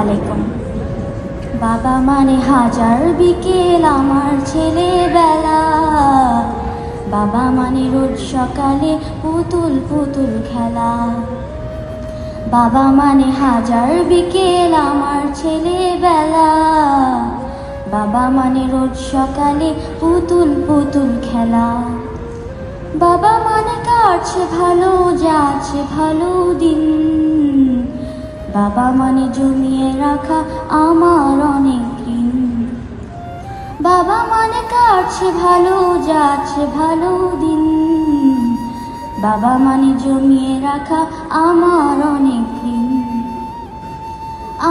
আলাইকুম। বাবা মানে হাজার বিকেল আমার ছেলেবেলা, বাবা মানে রোজ সকালে পুতুল পুতুল খেলা। বাবা মানে হাজার বিকেল আমার ছেলেবেলা, বাবা মানে রোজ সকালে পুতুল পুতুল খেলা। বাবা মানে কাটছে ভালো, যাচ্ছে ভালো দিন, বাবা মানে জমিয়ে রাখা আমার অনেক ঋণ। বাবা মানে কাটছে ভালো, যাচ্ছে ভালো দিন, বাবা মানে জমিয়ে রাখা আমার অনেক ঋণ।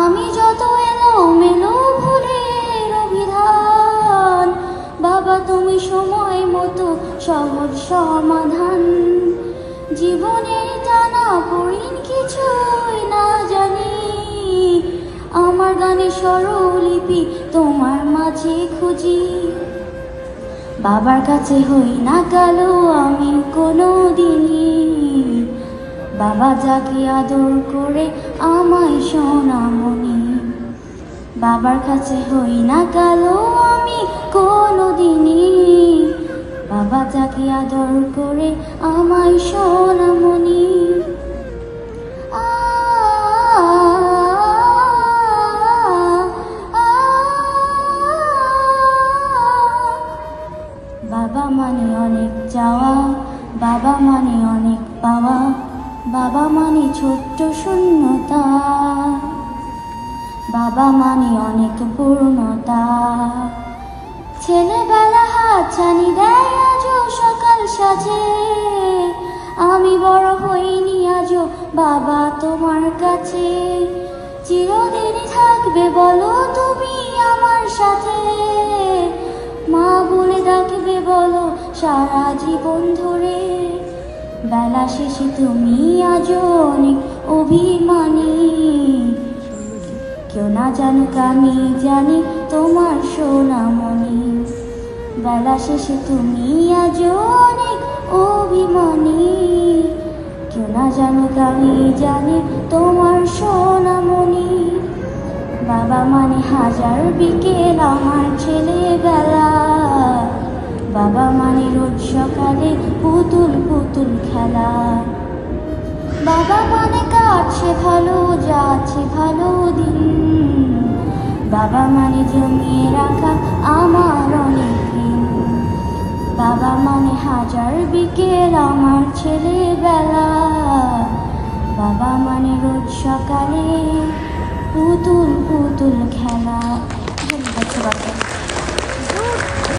আমি যত এলোমেলো ভুলের অভিধান, বাবা তুমি সময় মতো সহজ সমাধান। জীবনের টানা পড়িন কিছুই না জানি, আমার গানে স্বরলিপি তোমার মাঝে খুঁজি। বাবার কাছে হই না কালো আমি কোনো দিনই, বাবা যাকে আদর করে আমায় সোনামণি। বাবার কাছে হই না কালো আমি কোনো দিনই, বাবা যাকে আদর করে আমায় সোনামণি। বাবা মানে অনেক চাওয়া, বাবা মানে অনেক পাওয়া, বাবা মানে ছোট্ট শূন্যতা, বাবা মানে অনেক পূর্ণতা। ছেলেবেলা হাতছানি দেয় আজও সকাল সাজে, আমি বড় হইনি আজও বাবা তোমার কাছে। চিরদিনই থাকবে বলো তুমি আমার সাথে, মা বলে ডাকবে বলো সারা জীবন ধরে। বেলা শেষে তুমি আজও অনেক অভিমানী, কেউ না জানুক আমি জানি তোমার সোনামণি। বেলা শেষে তুমি আজও অনেক অভিমানী, কেউ না জানুক আমি জানি তোমার সোনামণি। বাবা মানে হাজার বিকেল আমার ছেলেবেলা, বাবা মানে রোজ সকালে পুতুল পুতুল খেলা। বাবা মানে কাটছে ভালো, যাচ্ছে ভালো দিন, বাবা মানে জমিয়ে রাখা আমার অনেক ঋণ। বাবা মানে হাজার বিকেল আমার ছেলেবেলা, বাবা মানে রোজ সকালে পুতুল পুতুল খেলা।